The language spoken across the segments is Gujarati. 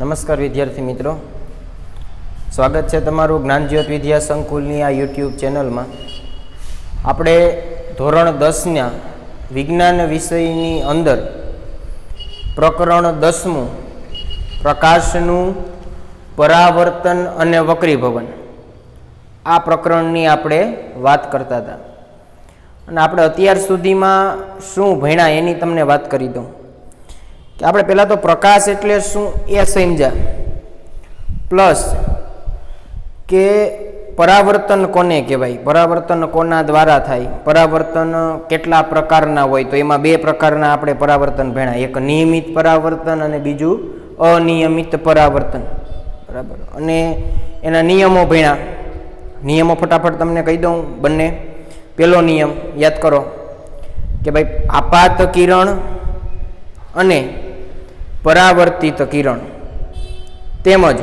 નમસ્કાર વિદ્યાર્થી મિત્રો, સ્વાગત છે તમારું જ્ઞાનજ્યોત વિદ્યા સંકુલની આ યુટ્યુબ ચેનલમાં. આપણે ધોરણ 10ના વિજ્ઞાન વિષયની અંદર પ્રકરણ 10મું પ્રકાશનું પરાવર્તન અને વક્રીભવન આ પ્રકરણની આપણે વાત કરતા હતા. અને આપણે અત્યાર સુધીમાં શું ભણ્યા એની તમને વાત કરી દઉં કે આપણે પહેલાં તો પ્રકાશ એટલે શું એ સમજ્યા, પ્લસ કે પરાવર્તન કોને કહેવાય, પરાવર્તન કોના દ્વારા થાય, પરાવર્તન કેટલા પ્રકારના હોય, તો એમાં બે પ્રકારના આપણે પરાવર્તન ભણ્યા, એક નિયમિત પરાવર્તન અને બીજું અનિયમિત પરાવર્તન. બરાબર. અને એના નિયમો ભણ્યા. નિયમો ફટાફટ તમને કહી દઉં બંને. પહેલો નિયમ યાદ કરો કે ભાઈ આપાત કિરણ અને પરાવર્તિત કિરણ તેમજ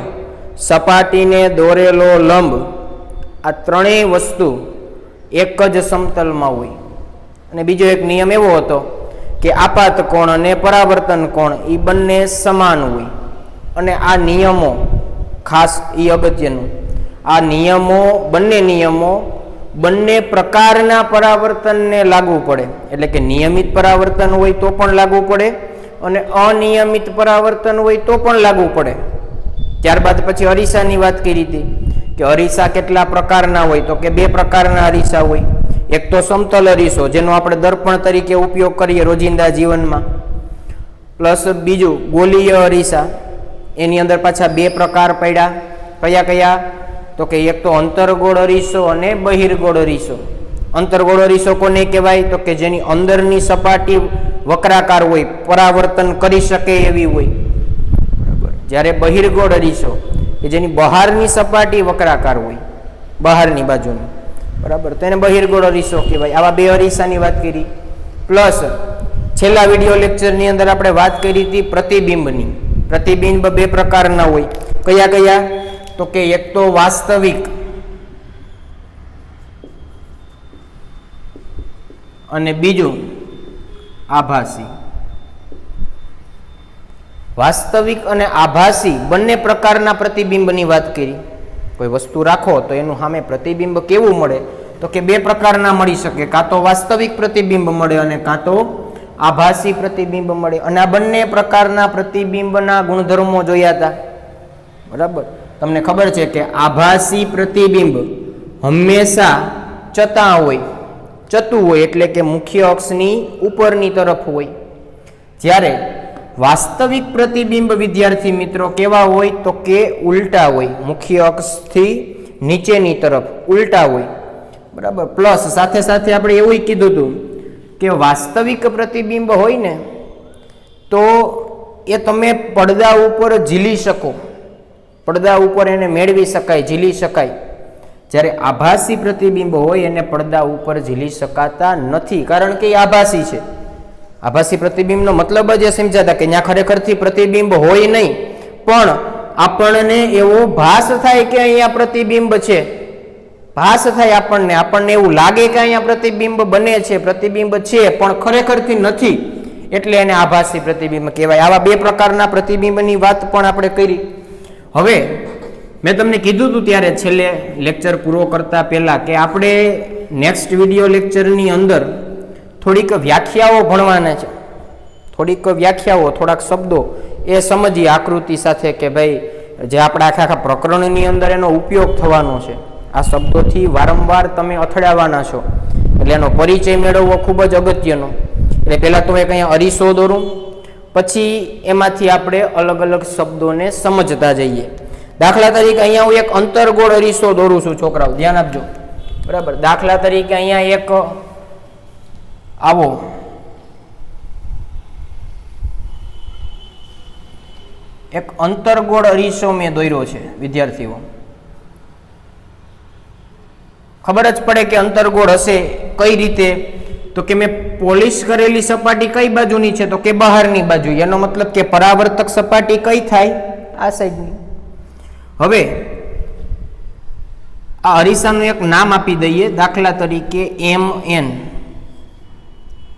સપાટીને દોરેલો લંબ આ ત્રણેય વસ્તુ એક જ સમતલમાં હોય. અને બીજો એક નિયમ એવો હતો કે આપાત કોણ અને પરાવર્તન કોણ એ બંને સમાન હોય. અને આ નિયમો ખાસ એ અગત્યનું, આ નિયમો બંને પ્રકારના પરાવર્તનને લાગુ પડે. એટલે કે નિયમિત પરાવર્તન હોય તો પણ લાગુ પડે અને અનિયમિત પરાવર્તન હોય તો પણ લાગુ પડે. ત્યારબાદ પછી અરીસાની વાત કરી હતી કે અરીસા કેટલા પ્રકારના હોય, તો કે બે પ્રકારના અરીસા હોય. એક તો સમતલ અરીસો જેનો આપણે દર્પણ તરીકે ઉપયોગ કરીએ રોજિંદા જીવનમાં, પ્લસ બીજું ગોલીય અરીસા. એની અંદર પાછા બે પ્રકાર પડ્યા. કયા કયા? તો કે એક તો અંતર્ગોળ અરીસો અને બહિર્ગોળ અરીસો. અંતર્ગોળ અરીસો કોને કહેવાય? તો કે જેની અંદરની સપાટી વક્રાકાર હોય, પરાવર્તન કરી શકે એવી હોય. બરાબર. જ્યારે બહિર્ગોળ અરીસો કે જેની બહારની સપાટી વક્રાકાર હોય, બહારની બાજુની. બરાબર. તો એને બહિર્ગોળ અરીસો કહેવાય. આવા બે અરીસાની વાત કરી. પ્લસ છેલ્લા વિડીયો લેક્ચરની અંદર આપણે વાત કરી હતી પ્રતિબિંબની. પ્રતિબિંબ બે પ્રકારના હોય. કયા કયા? તો કે એક તો વાસ્તવિક અને બીજું આભાસી. વાસ્તવિક અને આભાસી બંને પ્રકારના પ્રતિબિંબની વાત કરી. કોઈ વસ્તુ રાખો તો એનું સામે પ્રતિબિંબ કેવું મળે? તો કે બે પ્રકારના મળી શકે, કાં તો વાસ્તવિક પ્રતિબિંબ મળે અને કાં તો આભાસી પ્રતિબિંબ મળે. અને આ બંને પ્રકારના પ્રતિબિંબના ગુણધર્મો જોયા હતા. બરાબર. તમને ખબર છે કે આભાસી પ્રતિબિંબ હંમેશા ચતું હોય, એટલે કે મુખ્ય અક્ષની ઉપરની તરફ હોય. જ્યારે વાસ્તવિક પ્રતિબિંબ વિદ્યાર્થી મિત્રો કેવા હોય? તો કે ઉલટા હોય, મુખ્ય અક્ષથી નીચેની તરફ ઉલટા હોય. બરાબર. પ્લસ સાથે સાથે આપણે એવું કીધું હતું કે વાસ્તવિક પ્રતિબિંબ હોય ને તો એ તમે પડદા ઉપર ઝીલી શકો, પડદા ઉપર એને મેળવી શકાય, ઝીલી શકાય. જ્યારે આભાસી પ્રતિબિંબ હોય એને પડદા ઉપર ઝીલી શકાતા નથી, કારણ કે એ આભાસી છે. આભાસી પ્રતિબિંબનો મતલબ જ એ સમજાતા કે ત્યાં ખરેખરથી પ્રતિબિંબ હોય નહીં, પણ આપણને એવો ભાસ થાય કે અહીંયા પ્રતિબિંબ છે. ભાસ થાય આપણને એવું લાગે કે અહીંયા પ્રતિબિંબ બને છે, પ્રતિબિંબ છે, પણ ખરેખરથી નથી. એટલે એને આભાસી પ્રતિબિંબ કહેવાય. આવા બે પ્રકારના પ્રતિબિંબની વાત પણ આપણે કરી. હવે મેં તમને કીધું હતું ત્યારે છેલ્લે લેક્ચર પૂરો કરતા પહેલાં કે આપણે નેક્સ્ટ વિડીયો લેક્ચરની અંદર થોડીક વ્યાખ્યાઓ ભણવાના છે. થોડીક વ્યાખ્યાઓ, થોડાક શબ્દો એ સમજીએ આકૃતિ સાથે કે ભાઈ જે આપણા આખા પ્રકરણની અંદર એનો ઉપયોગ થવાનો છે. આ શબ્દોથી વારંવાર તમે અથડાવાના છો, એટલે એનો પરિચય મેળવવો ખૂબ જ અગત્યનો. એટલે પહેલાં તો એક અહીંયા અરીસો દોરું, પછી એમાંથી આપણે અલગ અલગ શબ્દોને સમજતા જઈએ. દાખલા તરીકે અહીંયા હું એક અંતર્ગોળ અરીસો દોરું છું. છોકરાઓ ધ્યાન આપજો. બરાબર. દાખલા તરીકે અહીંયા એક આવો એક અંતર્ગોળ અરીસો મેં દોર્યો છે વિદ્યાર્થીઓ. ખબર જ પડે કે અંતર્ગોળ હશે કઈ રીતે? તો કે મેં પોલિશ કરેલી સપાટી કઈ બાજુની છે? તો કે બહારની બાજુ. એનો મતલબ કે પરાવર્તક સપાટી કઈ થાય? આ સાઈડની. હવે આ અરીસાનું એક નામ આપી દઈએ. દાખલા તરીકે MN.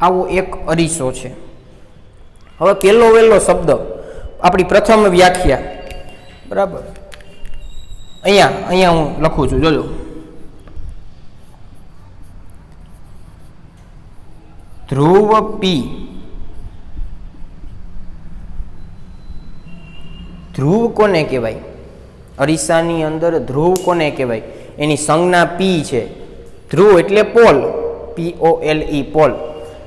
આવો એક અરીસો છે. હવે પહેલો વહેલો શબ્દ આપણી પ્રથમ વ્યાખ્યા બરાબર. અહીંયા હું લખું છું, જોજો. ધ્રુવ પી, ધ્રુવ કોને કહેવાય? અરીસાની અંદર ધ્રુવ કોને કહેવાય? એની સંજ્ઞા પી છે. ધ્રુવ એટલે પોલ, POLE, પોલ.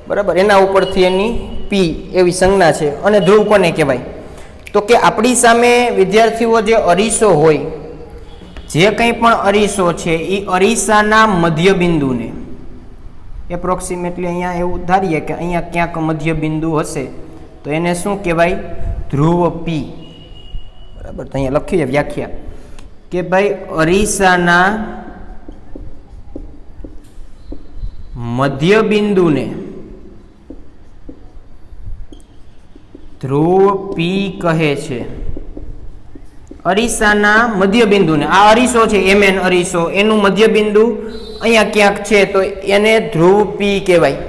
બરાબર. એના ઉપરથી એની પી એવી સંજ્ઞા છે. અને ધ્રુવ કોને કહેવાય? તો કે આપણી સામે વિદ્યાર્થીઓ જે અરીસો હોય, જે કંઈ પણ અરીસો છે એ અરીસાના મધ્યબિંદુને એપ્રોક્સિમેટલી અહીંયા એવું ધારીએ કે અહીંયા ક્યાંક મધ્યબિંદુ હશે તો એને શું કહેવાય? ધ્રુવ પી. બરાબર. તો અહીંયા લખીએ વ્યાખ્યા કે ભાઈ અરીસાના મધ્યબિંદુને ધ્રુવ પી કહે છે. અરીસાના મધ્યબિંદુને, આ અરીસો છે MN અરીસો, એનું મધ્યબિંદુ અહીંયા ક્યાંક છે તો એને ધ્રુવ પી કહેવાય.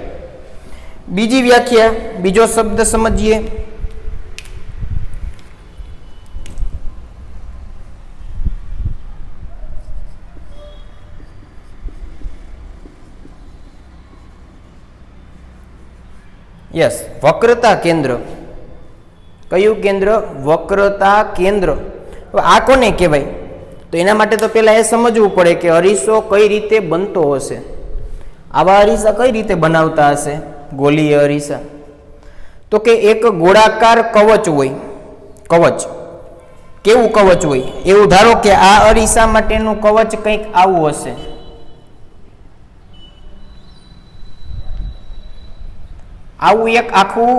બીજી વ્યાખ્યા, બીજો શબ્દ સમજીએ. યસ, વક્રતા કેન્દ્ર. કયું કેન્દ્ર? વક્રતા કેન્દ્ર. આ કોને કહેવાય? તો એના માટે તો પહેલા એ સમજવું પડે કે અરીસો કઈ રીતે બનતો હશે. આવા અરીસા કઈ રીતે બનાવતા હશે? ગોલીય અરીસા. તો કે એક ગોળાકાર કવચ હોય. કવચ કેવું કવચ હોય? એવું ધારો કે આ અરીસા માટેનું કવચ કંઈક આવું હશે. આવું એક આખું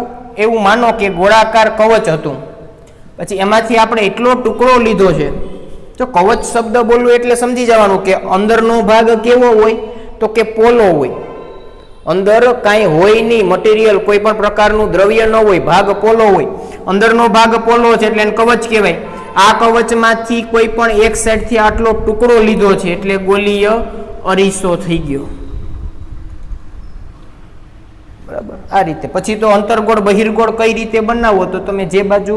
એવું માનો કે ગોળાકાર કવચ હતું. પછી એમાંથી આપણે એટલો ટુકડો લીધો છે. તો કવચ શબ્દ બોલવું એટલે સમજી જવાનું કે અંદરનો ભાગ કેવો હોય? તો કે પોલો હોય. અંદર કાંઈ હોય નહીં, મટીરિયલ કોઈ પણ પ્રકારનું દ્રવ્ય ન હોય, ભાગ પોલો હોય. અંદરનો ભાગ પોલો છે એટલે એને કવચ કહેવાય. આ કવચમાંથી કોઈ પણ એક સાઈડથી આટલો ટુકડો લીધો છે એટલે ગોલીય અરીસો થઈ ગયો. બરાબર. આ રીતે પછી તો અંતર્ગોળ બહિર્ગોળ કઈ રીતે બનાવો તો તમે જે બાજુ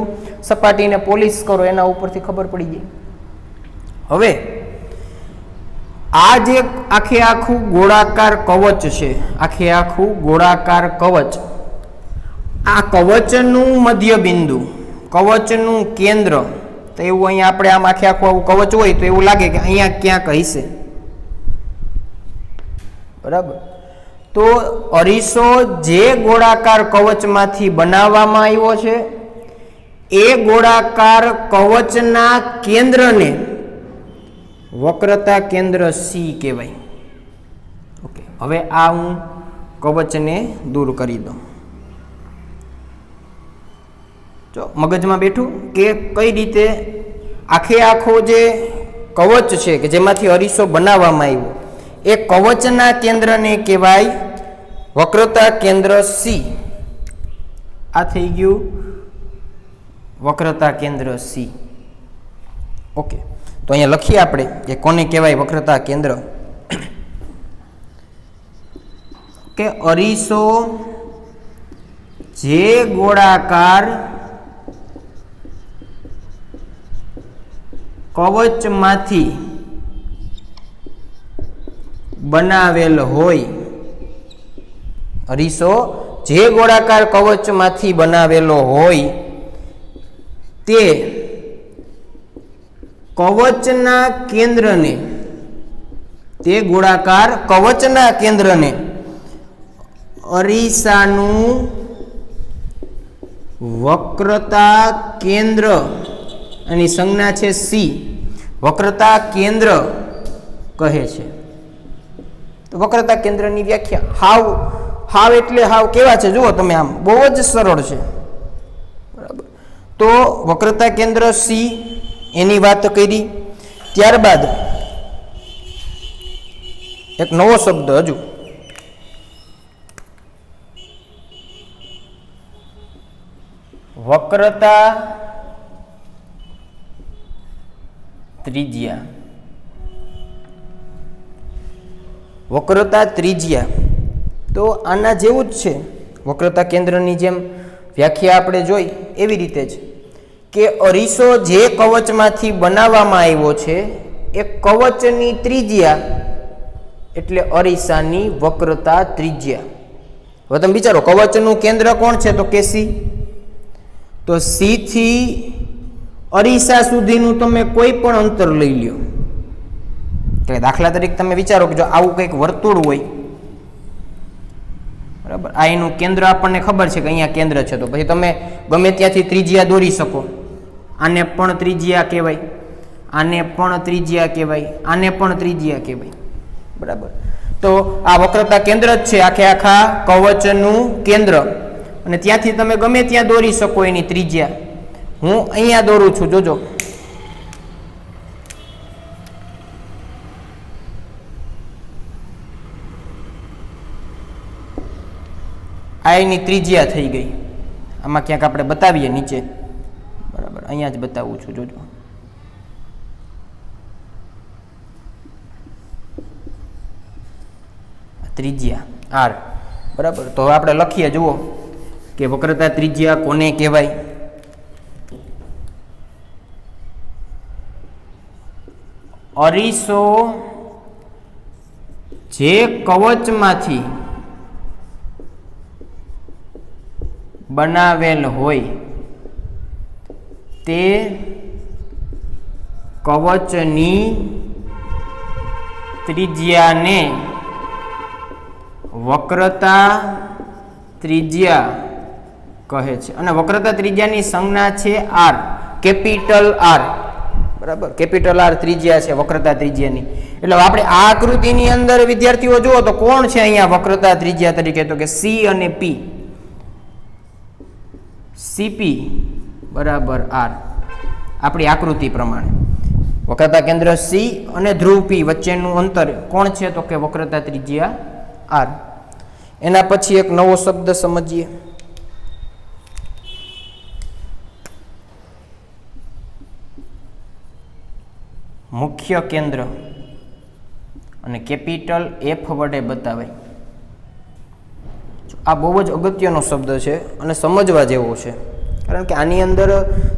સપાટીને પોલિશ કરો એના ઉપરથી ખબર પડી જાય. હવે આ જે આખે આખું ગોળાકાર કવચ છે, આખે આખું ગોળાકાર કવચ, આ કવચનું મધ્યબિંદુ, કવચનું કેન્દ્ર, તો એવું અહીંયા આપણે આમ આખે આખું આવું કવચ હોય તો એવું લાગે કે અહીંયા ક્યાંક હશે. બરાબર. તો અરીસો જે ગોળાકાર કવચમાંથી બનાવવામાં આવ્યો છે એ ગોળાકાર કવચના કેન્દ્રને વક્રતા કેન્દ્ર સી કહેવાય. ઓકે. હવે આ હું કવચને દૂર કરી દઉં. જો મગજમાં બેઠું કે કઈ રીતે આખે આખો જે કવચ છે કે જેમાંથી અરીસો બનાવવામાં આવ્યો એ કવચના કેન્દ્રને કહેવાય વક્રતા કેન્દ્ર સી. આ થઈ ગયું વક્રતા કેન્દ્ર સી. ઓકે. તો અહીંયા લખીએ આપણે કે કોને કહેવાય વક્રતા કેન્દ્ર. કે અરીસો જે ગોળાકાર કવચમાંથી બનાવેલ હોય, અરીસો જે ગોળાકાર કવચમાંથી બનાવેલો હોય તે કવચના કેન્દ્રને, તે ગોળાકાર કવચના કેન્દ્રને અરીસાનું વક્રતા કેન્દ્ર, એની સંજ્ઞા છે સી, વક્રતા કેન્દ્ર કહે છે. તો વક્રતા કેન્દ્રની વ્યાખ્યા હાવ એટલે હાવ કેવા છે જુઓ તમે, આમ બહુ જ સરળ છે. બરાબર. તો વક્રતા કેન્દ્ર સી એની વાત કરી. ત્યારબાદ એક નવો શબ્દ હજુ, વક્રતા ત્રિજ્યા. વક્રતા ત્રિજ્યા તો આના જેવું જ છે. વક્રતા કેન્દ્રની જેમ વ્યાખ્યા આપણે જોઈ એવી રીતે જ કે અરીસો જે કવચમાંથી બનાવવામાં આવ્યો છે એ કવચની ત્રિજ્યા એટલે અરીસાની વક્રતા ત્રિજ્યા. હવે તમે વિચારો, કવચનું કેન્દ્ર કોણ છે? તો કે સી. તો સી થી અરીસા સુધીનું તમે કોઈ પણ અંતર લઈ લ્યો. એટલે દાખલા તરીકે તમે વિચારો કે જો આવું કંઈક વર્તુળ હોય, બરાબર, આ એનું કેન્દ્ર આપણને ખબર છે કે અહીંયા કેન્દ્ર છે, તો પછી તમે ગમે ત્યાંથી ત્રિજ્યા દોરી શકો. આને પણ ત્રિજ્યા કહેવાય, આને પણ ત્રિજ્યા કહેવાય, આને પણ ત્રિજ્યા કહેવાય, બરાબર. તો આ વક્રતા કેન્દ્ર જ છે આખે આખા કવચનું કેન્દ્ર, અને ત્યાંથી તમે ગમે ત્યાં દોરી શકો એની ત્રિજ્યા. હું અહીંયા દોરું છું, જોજો. આ એની ત્રિજ્યા થઈ ગઈ. આમાં ક્યાંક આપણે બતાવીએ નીચે, બરાબર, અહીંયા જ બતાવું છું, જોજો. ત્રિજ્યા આર, બરાબર. તો હવે આપણે લખીએ, જુઓ કે વક્રતા ત્રિજ્યા કોને કહેવાય? અરીસો જે કવચમાંથી બનાવેલ હોય તે કવચની ત્રિજ્યાને વક્રતા ત્રિજ્યા કહે છે. અને વક્રતા ત્રિજ્યાની સંજ્ઞા છે આર, કેપિટલ આર, બરાબર. કેપિટલ આર ત્રિજ્યા છે વક્રતા ત્રિજ્યાની. એટલે આપણે આ આકૃતિની અંદર વિદ્યાર્થીઓ જુઓ તો કોણ છે અહીંયા વક્રતા ત્રિજ્યા તરીકે? તો કે સી અને પી. સીપી બરાબર આર, આપણી આકૃતિ પ્રમાણે. વક્રતા કેન્દ્ર સી અને ધ્રુવ પી વચ્ચેનું અંતર કોણ છે? તો કે વક્રતા ત્રિજ્યા આર. એના પછી એક નવો શબ્દ સમજીએ, મુખ્ય કેન્દ્ર, અને કેપિટલ એફ વડે બતાવાય. આ બહુ જ અગત્યનો શબ્દ છે અને સમજવા જેવો છે, કારણ કે આની અંદર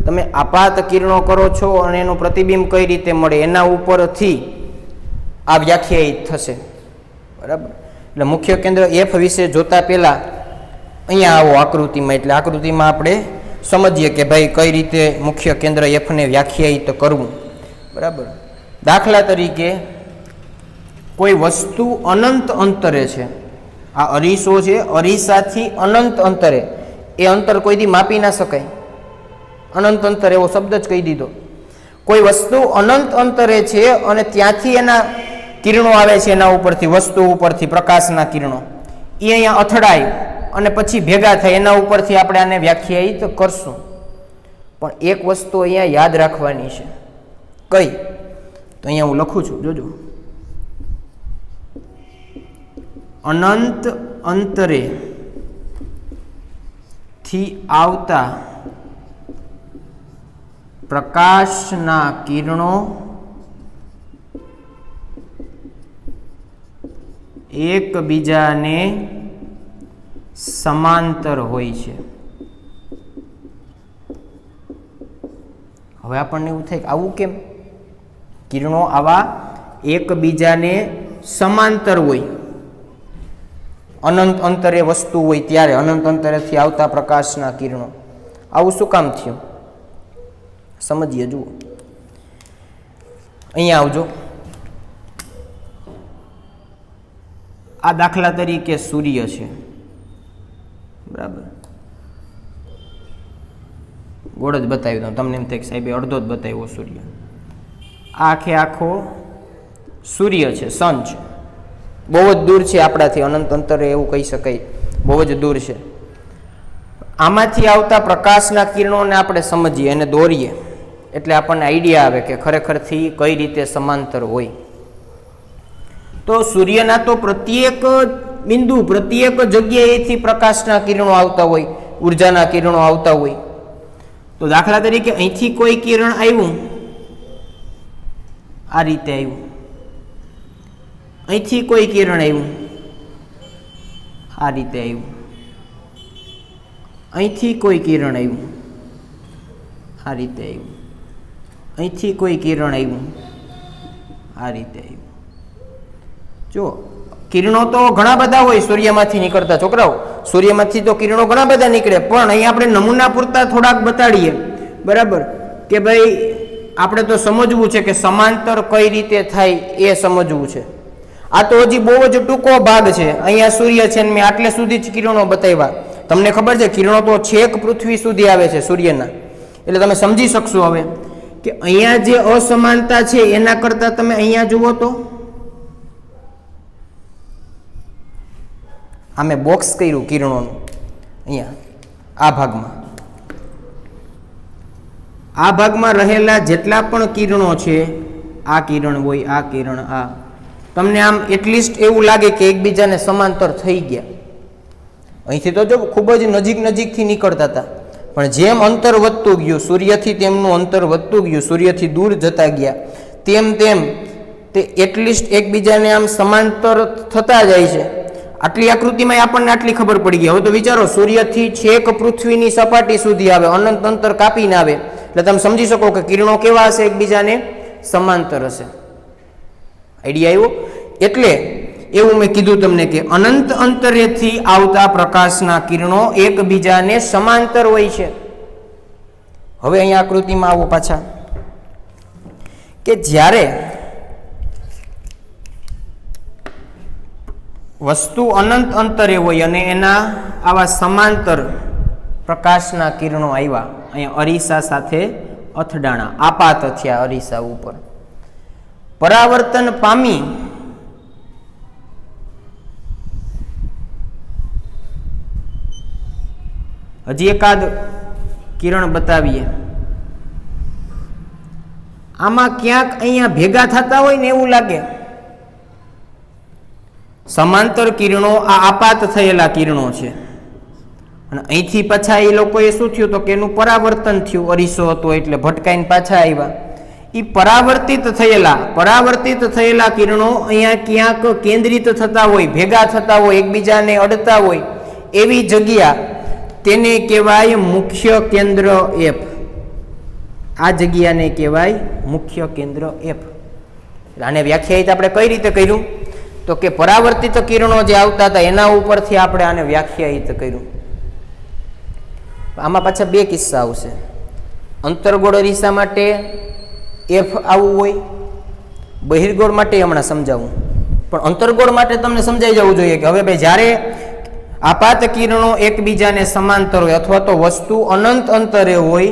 તમે આપાત કિરણો કરો છો અને એનું પ્રતિબિંબ કઈ રીતે મળે એના ઉપરથી આ વ્યાખ્યાયિત થશે, બરાબર. એટલે મુખ્ય કેન્દ્ર એફ વિશે જોતા પહેલા અહીંયા આવો આકૃતિમાં, એટલે આકૃતિમાં આપણે સમજીએ કે ભાઈ કઈ રીતે મુખ્ય કેન્દ્ર એફને વ્યાખ્યાયિત કરવું, બરાબર. દાખલા તરીકે કોઈ વસ્તુ અનંત અંતરે છે, આ અરીસો છે, અરીસાથી અનંત અંતરે, એ અંતર કોઈથી માપી ના શકાય. અનંત અંતર એવો શબ્દ જ કહી દીધો. કોઈ વસ્તુ અનંત અંતરે છે અને ત્યાંથી એના કિરણો આવે છે, એના ઉપરથી, વસ્તુ ઉપરથી પ્રકાશના કિરણો, એ અહીંયા અથડાય અને પછી ભેગા થાય, એના ઉપરથી આપણે આને વ્યાખ્યાયિત કરશું. પણ એક વસ્તુ અહીંયા યાદ રાખવાની છે. કઈ? તો અહીંયા હું લખું છું, જોજો. અનંત અંતરે થી આવતા પ્રકાશના કિરણો એકબીજાને સમાંતર હોય છે. હવે આપણને એવું થાય કે આવું કેમ? કિરણો આવા એકબીજાને સમાંતર હોય, અનંત અંતરે વસ્તુ હોય ત્યારે, અનંત અંતરેથી આવતા પ્રકાશના કિરણો, આવું શું કામ થયું? સમજીએ, જુઓ. અહીંયા આવજો. આ દાખલા તરીકે સૂર્ય છે, બરાબર. ગોળ જ બતાવ્યું દઉં, તમને એમ થાય કે સાહેબે અડધો જ બતાવ્યો સૂર્ય. આખે આખો સૂર્ય છે, સન છે, બહુ જ દૂર છે આપણાથી, અનંત અંતરે એવું કહી શકાય, બહુ જ દૂર છે. આમાંથી આવતા પ્રકાશના કિરણોને આપણે સમજીએ અને દોરીએ એટલે આપણને આઈડિયા આવે કે ખરેખરથી કઈ રીતે સમાંતર હોય. તો સૂર્યના તો પ્રત્યેક બિંદુ, પ્રત્યેક જગ્યાએથી પ્રકાશના કિરણો આવતા હોય, ઉર્જાના કિરણો આવતા હોય. તો દાખલા તરીકે અહીંથી કોઈ કિરણ આવ્યું, આ રીતે આવ્યું, અહીંથી કોઈ કિરણ આવ્યું, આ રીતે આવ્યું, અહીંથી કોઈ કિરણ આવ્યું, આ રીતે આવ્યું, અહીંથી કોઈ કિરણ આવ્યું, આ રીતે આવ્યું. જો કિરણો તો ઘણા બધા હોય સૂર્યમાંથી નીકળતા, છોકરાઓ સૂર્યમાંથી તો કિરણો ઘણા બધા નીકળે, પણ અહીંયા આપણે નમૂના પૂરતા થોડાક બતાડીએ, બરાબર, કે ભાઈ આપણે તો સમજવું છે કે સમાંતર કઈ રીતે થાય એ સમજવું છે. આ તો હજી બહુ જ ટૂંકો ભાગ છે. અહીંયા સૂર્ય છે ને મેં આટલે સુધી જ કિરણો બતાવ્યા. તમને ખબર છે કિરણો તો છેક પૃથ્વી સુધી આવે છે સૂર્યના, એટલે તમે સમજી શકશો હવે કે અહીંયા જે અસમાનતા છે એના કરતા તમે અહીંયા જુઓ તો આ મેં બોક્સ કર્યું કિરણોનું, અહીંયા આ ભાગમાં રહેલા જેટલા પણ કિરણો છે, આ કિરણ હોય, આ કિરણ, આ તમને આમ એટલીસ્ટ એવું લાગે કે એકબીજાને સમાંતર થઈ ગયા. અહીંથી તો જો ખૂબ જ નજીકથી નીકળતા હતા, પણ જેમ અંતર વધતું ગયું સૂર્યથી, તેમનું અંતર વધતું ગયું, સૂર્યથી દૂર જતા ગયા, તેમ તે એટલીસ્ટ એકબીજાને આમ સમાંતર થતા જાય છે. આટલી આકૃતિમાં આપણને આટલી ખબર પડી ગઈ. હવે તો વિચારો સૂર્યથી છેક પૃથ્વીની સપાટી સુધી આવે, અનંત અંતર કાપીને આવે, એટલે તમે સમજી શકો કે કિરણો કેવા હશે, એકબીજાને સમાંતર હશે. આઈડિયા આવ્યો? એટલે એવું મેં કીધું તમને કે અનંત અંતરેથી આવતા પ્રકાશના કિરણો એકબીજાને સમાંતર હોય છે. હવે અહીંયા આકૃતિમાં આવો પાછા, કે જ્યારે વસ્તુ અનંત અંતરે હોય અને એના આવા સમાંતર પ્રકાશના કિરણો આવ્યા, અહીંયા અરીસા સાથે અથડાણા, આપાત થયા અરીસા ઉપર, પરાવર્તન પામી હજી એકાદ કિરણ બતાવીએ. આમાં ક્યાંક અહીંયા ભેગા થતા હોય ને એવું લાગે. સમાંતર કિરણો આ આપાત થયેલા કિરણો છે, અને અહીંથી પાછા એ લોકોએ શું થયું તો કે એનું પરાવર્તન થયું, અરીસો હતો એટલે ભટકાઈને પાછા આવ્યા. એ પરાવર્તિત થયેલા કિરણો અહીંયા ક્યાંક કેન્દ્રિત થતા હોય, ભેગા થતા હોય, એકબીજાને અડતા હોય એવી જગ્યા, તેને કહેવાય મુખ્ય કેન્દ્ર એફ. આ જગ્યાને કહેવાય મુખ્ય કેન્દ્ર એફ. આને વ્યાખ્યાયિત આપણે કઈ રીતે કર્યું તો કે પરાવર્તિત કિરણો જે આવતા હતા એના ઉપરથી આપણે આને વ્યાખ્યાયિત કર્યું. આમાં પાછા બે કિસ્સા આવશે. અંતર્ગોળ અરીસા માટે એફ આવું હોય, બહિર્ગોળ માટે હમણાં સમજાવું, પણ અંતર્ગોળ માટે તમને સમજાઈ જવું જોઈએ કે હવે ભાઈ જ્યારે આપાત કિરણો એકબીજાને સમાંતર હોય અથવા તો વસ્તુ અનંત અંતરે હોય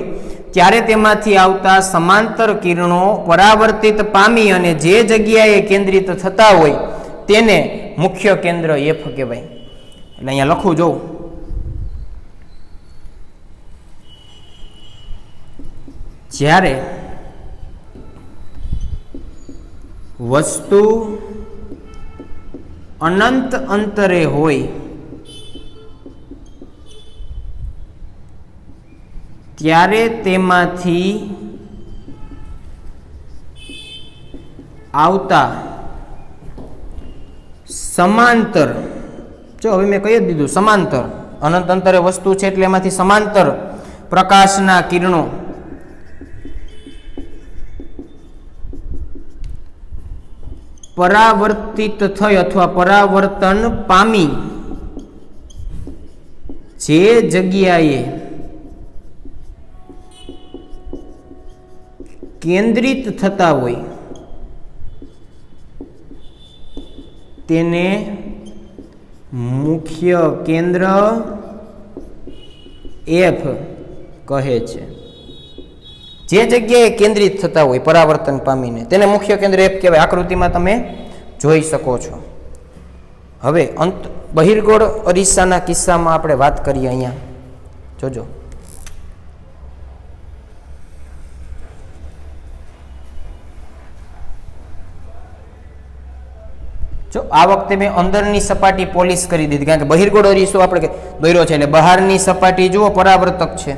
ત્યારે તેમાંથી આવતા સમાંતર કિરણો પરાવર્તિત પામી અને જે જગ્યાએ કેન્દ્રિત થતા હોય તેને મુખ્ય કેન્દ્ર એફ કહેવાય. એટલે અહીંયા લખું જોઉં, જ્યારે વસ્તુ અનંત અંતરે હોય ત્યારે તેમાંથી આવતા સમાંતર, જો હવે મેં કહી જ દીધું સમાંતર, અનંત અંતરે વસ્તુ છે એટલે એમાંથી સમાંતર પ્રકાશના કિરણો પરાવર્તિત થઈ અથવા પરાવર્તન પામી જે જગ્યાએ કેન્દ્રિત થતા હોય તેને મુખ્ય કેન્દ્ર એફ કહે છે. જે જગ્યાએ કેન્દ્રિત થતા હોય પરાવર્તન પામીને તેને મુખ્ય કેન્દ્ર એફ કહેવાય. આકૃતિમાં તમે જોઈ શકો છો. હવે બહિર્ગોળ અરીસાના કિસ્સામાં આપણે વાત કરીએ. અહીંયા જોજો, જો આ વખતે મેં અંદરની સપાટી પોલિશ કરી દીધી, કારણ કે બહિર્ગોળ અરીસો આપણે દોર્યો છે એટલે બહારની સપાટી જુઓ પરાવર્તક છે,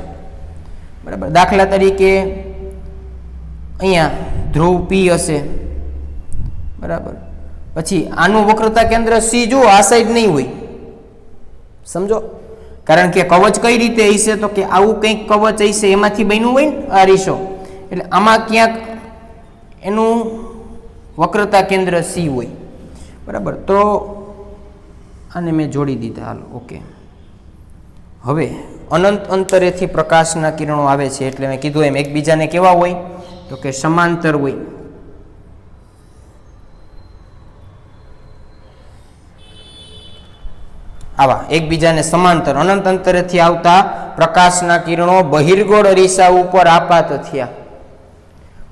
બરાબર. દાખલા તરીકે અહીંયા ધ્રુવ પી હશે, બરાબર. પછી આનું વક્રતા કેન્દ્ર સી જુઓ, આ સાઈડ નહીં હોય, સમજો. કારણ કે કવચ કઈ રીતે હશે તો કે આવું કંઈક કવચ હશે, એમાંથી બન્યું હોય ને આ અરીસો, એટલે આમાં ક્યાંક એનું વક્રતા કેન્દ્ર સી હોય, બરાબર. તો આને મેં જોડી દીધા, હાલો ઓકે. હવે અનંત અંતરેથી પ્રકાશના કિરણો આવે છે, એટલે મેં કીધું એમ એકબીજાને કેવા હોય તો કે સમાંતર હોય. આવા એકબીજાને સમાંતર અનંત અંતરેથી આવતા પ્રકાશના કિરણો બહિર્ગોળ અરીસા ઉપર આપાત થયા.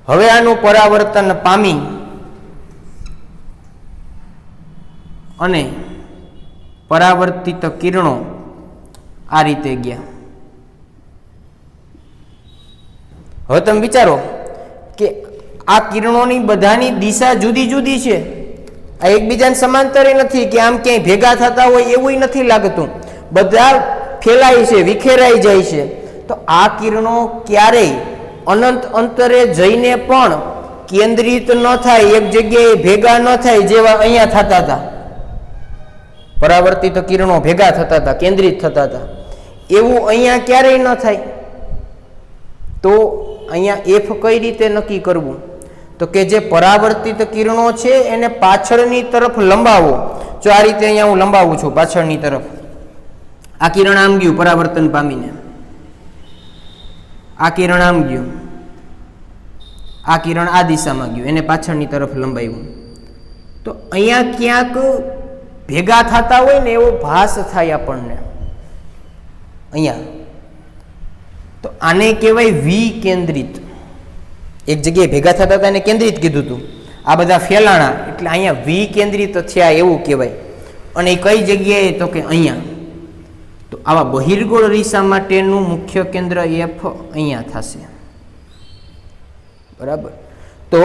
હવે આનું પરાવર્તન પામી અને પરાવર્તિત કિરણો આ રીતે ગયા. હવે તમે વિચારો કે આ કિરણોની બધાની દિશા જુદી જુદી છે, આ એકબીજાને સમાંતર નથી કે આમ ક્યાંય ભેગા થતા હોય એવું નથી લાગતું, બધા ફેલાય છે, વિખેરાઈ જાય છે. તો આ કિરણો ક્યારેય અનંત અંતરે જઈને પણ કેન્દ્રિત ન થાય, એક જગ્યાએ ભેગા ન થાય, જેવા અહીંયા થતા હતા. પરાવર્તિત કિરણો ભેગા થતા હતા, કેન્દ્રિત થતા હતા, એવું અહીંયા ક્યારેય ન થાય. તો અહીંયા એફ કઈ રીતે નક્કી કરવું તો કે જે પરાવર્તિત કિરણો છે એને પાછળની તરફ લંબાવો. જો આ રીતે અહીંયા હું લંબાવું છું પાછળની તરફ, આ કિરણ આમ ગયું પરાવર્તન પામીને, આ કિરણ આમ ગયું, આ કિરણ આ દિશામાં ગયું, એને પાછળની તરફ લંબાવ્યું. તો અહીંયા ક્યાંક ભેગા થતા હોય ને એવો ભાસ થાય આપણને અહીંયા. તો આને કહેવાય વિકેન્દ્રિત. એક જગ્યાએ ભેગા થતા હતા એને કેન્દ્રિત કીધું હતું, આ બધા ફેલાણા એટલે અહીંયા વિકેન્દ્રિત થયા એવું કહેવાય. અને એ કઈ જગ્યાએ તો કે અહીંયા. તો આવા બહિર્ગોળ અરીસા માટેનું મુખ્ય કેન્દ્ર એફ અહીંયા થશે, બરાબર. તો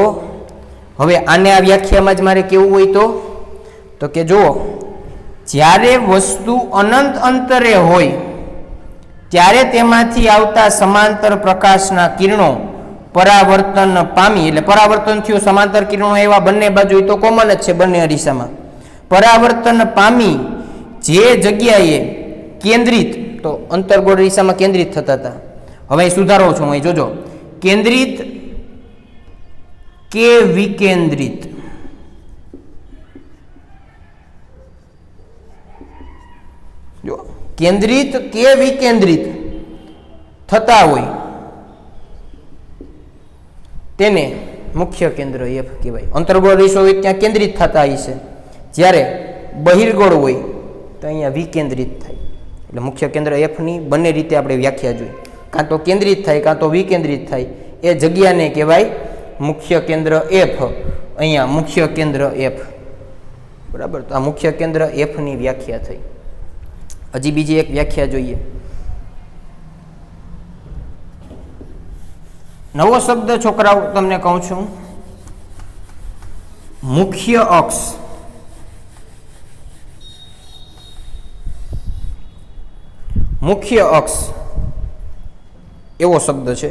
હવે આને આ વ્યાખ્યામાં જ મારે કેવું હોય તો કે જુઓ, જ્યારે વસ્તુ અનંત અંતરે હોય ત્યારે તેમાંથી આવતા સમાંતર પ્રકાશના કિરણો પરાવર્તન પામી, એટલે પરાવર્તન થયું, સમાંતર કિરણો એવા બંને બાજુ તો કોમન જ છે બંને અરીસામાં, પરાવર્તન પામી જે જગ્યાએ કેન્દ્રિત, તો અંતર્ગોળ અરીસામાં કેન્દ્રિત થતા હતા. હવે સુધારો છું અહીં જોજો, કેન્દ્રિત કે વિકેન્દ્રિત. જો કેન્દ્રિત કે વિકેન્દ્રિત થતા હોય તેને મુખ્ય કેન્દ્ર એફ કહેવાય. અંતર્ગોળ અરીસો હોય ત્યાં કેન્દ્રિત થતા હશે, જ્યારે બહિર્ગોળ હોય તો અહીંયા વિકેન્દ્રિત થાય. એટલે મુખ્ય કેન્દ્ર એફની બંને રીતે આપણે વ્યાખ્યા જોઈ, કાં તો કેન્દ્રિત થાય કાં તો વિકેન્દ્રિત થાય. એ જગ્યાને કહેવાય મુખ્ય કેન્દ્ર એફ. અહીંયા મુખ્ય કેન્દ્ર એફ, બરાબર. તો આ મુખ્ય કેન્દ્ર એફની વ્યાખ્યા થઈ. હજી બીજી એક વ્યાખ્યા જોઈએ. નવો શબ્દ છોકરાઓ તમને કહું છું, મુખ્ય અક્ષ. મુખ્ય અક્ષ એવો શબ્દ છે.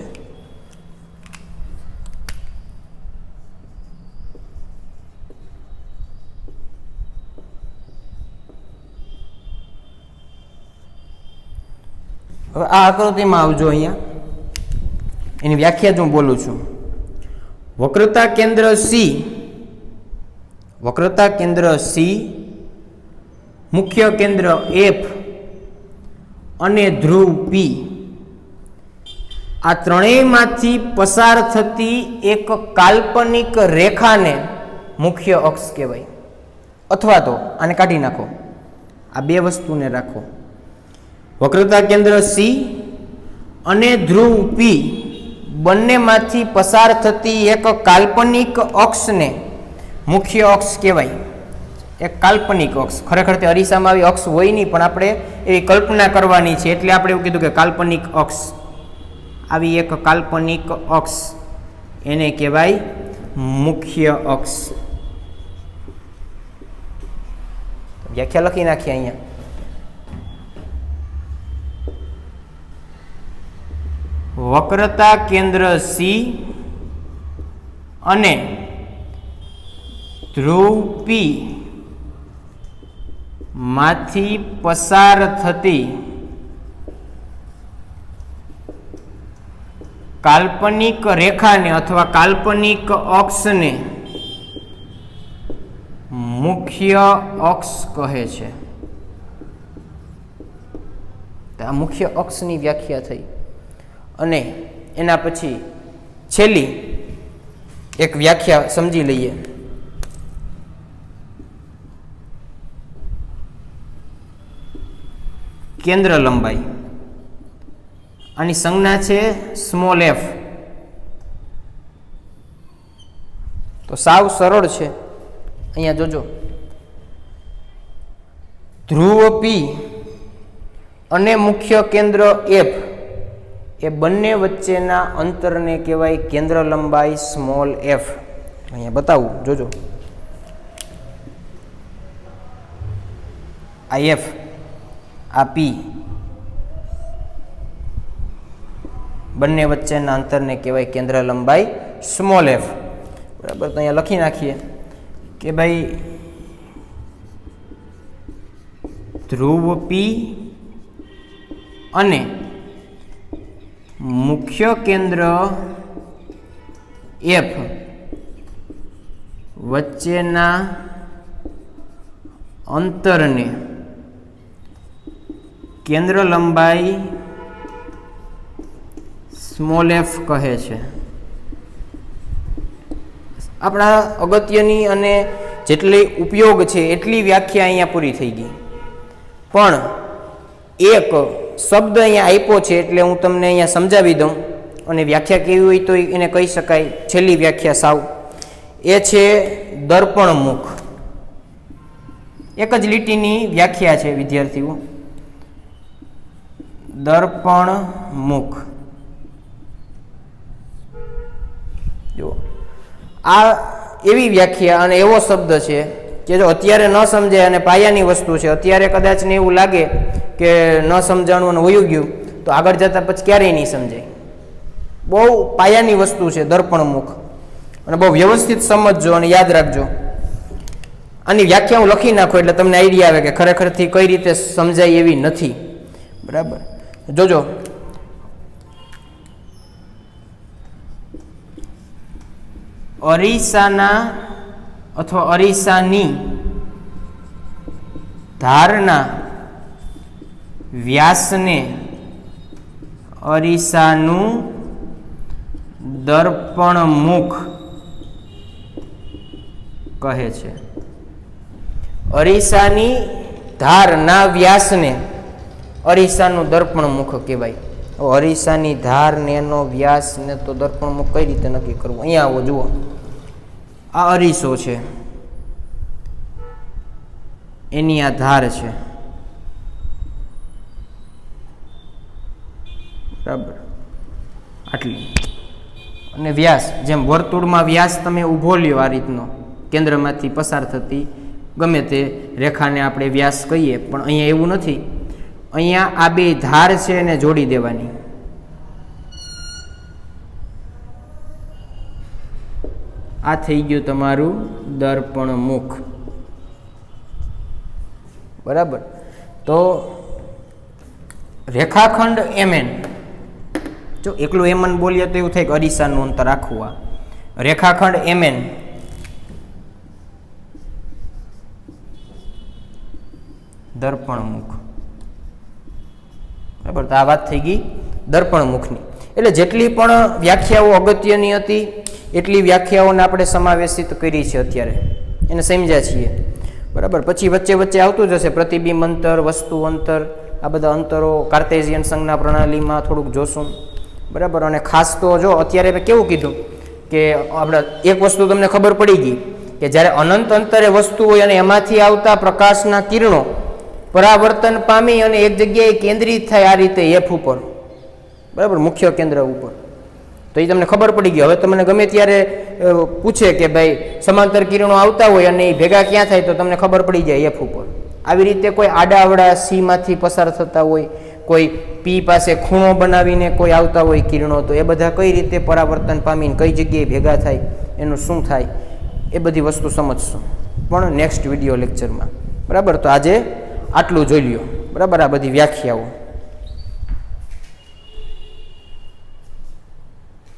હવે આ આકૃતિમાં આવજો, અહીંયા એની વ્યાખ્યા જ હું બોલું છું. વક્રતા કેન્દ્ર સી, વક્રતા કેન્દ્ર સી, મુખ્ય કેન્દ્ર એફ અને ધ્રુવ પી, આ ત્રણેયમાંથી પસાર થતી એક કાલ્પનિક રેખાને મુખ્ય અક્ષ કહેવાય. અથવા તો આને કાઢી નાખો, આ બે વસ્તુને રાખો. વક્રતા કેન્દ્ર સી અને ધ્રુવ પી બંનેમાંથી પસાર થતી એક કાલ્પનિક અક્ષને મુખ્ય અક્ષ કહેવાય. એક કાલ્પનિક અક્ષ, ખરેખર તે અરીસામાં આવી અક્ષ હોય નહીં, પણ આપણે એવી કલ્પના કરવાની છે એટલે આપણે એવું કીધું કે કાલ્પનિક અક્ષ. આવી એક કાલ્પનિક અક્ષ એને કહેવાય મુખ્ય અક્ષ. વ્યાખ્યા લખી નાખીએ અહીંયા. વક્રતા કેન્દ્ર સી અને ધ્રુવ પી માંથી પસાર થતી કાલ્પનિક રેખાને અથવા કાલ્પનિક અક્ષને મુખ્ય અક્ષ કહે છે. આ મુખ્ય અક્ષની વ્યાખ્યા થઈ. અને એના પછી છેલ્લી એક વ્યાખ્યા સમજી લઈએ. કેન્દ્ર લંબાઈ, આની સંજ્ઞા છે સ્મોલ એફ. તો સાવ સરળ છે. અહીંયા જોજો, ધ્રુવ પી અને મુખ્ય કેન્દ્ર એફ એ બંને વચ્ચેના અંતરને કહેવાય કેન્દ્ર લંબાઈ સ્મોલ એફ. અહીંયા બતાવું, જોજો. આ એફ, આ પી, બંને વચ્ચેના અંતરને કહેવાય કેન્દ્ર લંબાઈ સ્મોલ એફ. બરાબર. તો અહીંયા લખી નાખીએ કે ભાઈ ધ્રુવ પી અને મુખ્ય કેન્દ્ર એફ વચ્ચેના અંતરને કેન્દ્ર લંબાઈ સ્મોલ એફ કહે છે. આપણા અગત્યની અને જેટલી ઉપયોગ છે એટલી વ્યાખ્યા અહીંયા પૂરી થઈ ગઈ. પણ એક શબ્દ અહીંયા આપ્યો છે એટલે હું તમને અહીંયા સમજાવી દઉં. અને વ્યાખ્યા કેવી હોય તો એને કહી શકાય છેલ્લી વ્યાખ્યા સાવ, એ છે દર્પણમુખ. એક જ લીટીની વ્યાખ્યા છે વિદ્યાર્થીઓ, દર્પણમુખ. જો આ એવી વ્યાખ્યા અને એવો શબ્દ છે કે જો અત્યારે ન સમજાય અને પાયાની વસ્તુ છે, અત્યારે કદાચ ને એવું લાગે કે ન સમજાણું અને વયું ગયું, તો આગળ જતાં પછી ક્યારેય નહીં સમજાય. બહુ પાયાની વસ્તુ છે દર્પણમુખ, અને બહુ વ્યવસ્થિત સમજજો અને યાદ રાખજો. આની વ્યાખ્યા હું લખી નાખું એટલે તમને આઈડિયા આવે કે ખરેખરથી કઈ રીતે સમજાય એવી નથી. બરાબર. જોજો, અરીસાના અથવા અરીસાની ધારના વ્યાસને અરીસાનું દર્પણમુખ કહે છે. અરીસાની ધારના વ્યાસને અરીસાનું દર્પણમુખ કહેવાય. અરીસાની ધાર ને એનો વ્યાસ ને તો દર્પણમુખ કઈ રીતે નક્કી કરવું? અહીંયા આવો, જુઓ. આ અરીસો છે, એની આ ધાર છે. બરાબર, આટલી. અને વ્યાસ, જેમ વર્તુળમાં વ્યાસ તમે ઊભો લ્યો આ રીતનો, કેન્દ્રમાંથી પસાર થતી ગમે તે રેખાને આપણે વ્યાસ કહીએ, પણ અહીંયા એવું નથી. અહીંયા આ બે ધાર છે એને જોડી દેવાની. આ થઈ ગયું તમારું દર્પણમુખ. બરાબર. તો રેખાખંડ એમએન, જો એકલું એમએન બોલીએ તો એવું થાય કે અરીસાનું અંતર આખું. આ રેખાખંડ એમએન દર્પણમુખ. બરાબર. તો આ વાત થઈ ગઈ દર્પણમુખની. એટલે જેટલી પણ વ્યાખ્યાઓ અગત્યની હતી એટલી વ્યાખ્યાઓને આપણે સમાવેશિત કરી છે અત્યારે, એને સમજ્યા છીએ. બરાબર. પછી વચ્ચે વચ્ચે આવતું જ હશે પ્રતિબિંબ અંતર, વસ્તુ અંતર, આ બધા અંતરો કાર્ટેશિયન સંજ્ઞા પ્રણાલીમાં થોડુંક જોશું. બરાબર. અને ખાસ તો જો અત્યારે મેં કેવું કીધું કે આપણે એક વસ્તુ તમને ખબર પડી ગઈ કે જ્યારે અનંત અંતરે વસ્તુ હોય અને એમાંથી આવતા પ્રકાશના કિરણો પરાવર્તન પામી અને એક જગ્યાએ કેન્દ્રિત થાય આ રીતે એફ ઉપર. બરાબર, મુખ્ય કેન્દ્ર ઉપર. તો એ તમને ખબર પડી ગઈ. હવે તમને ગમે ત્યારે પૂછે કે ભાઈ સમાંતર કિરણો આવતા હોય અને એ ભેગા ક્યાં થાય, તો તમને ખબર પડી જાય એફ ઉપર. આવી રીતે કોઈ આડાવડા સીમાંથી પસાર થતા હોય, કોઈ પી પાસે ખૂણો બનાવીને કોઈ આવતા હોય કિરણો, તો એ બધા કઈ રીતે પરાવર્તન પામીને કઈ જગ્યાએ ભેગા થાય, એનું શું થાય, એ બધી વસ્તુ સમજશું પણ નેક્સ્ટ વિડીયો લેક્ચરમાં. બરાબર. તો આજે આટલું જોઈ લ્યો. બરાબર. આ બધી વ્યાખ્યાઓ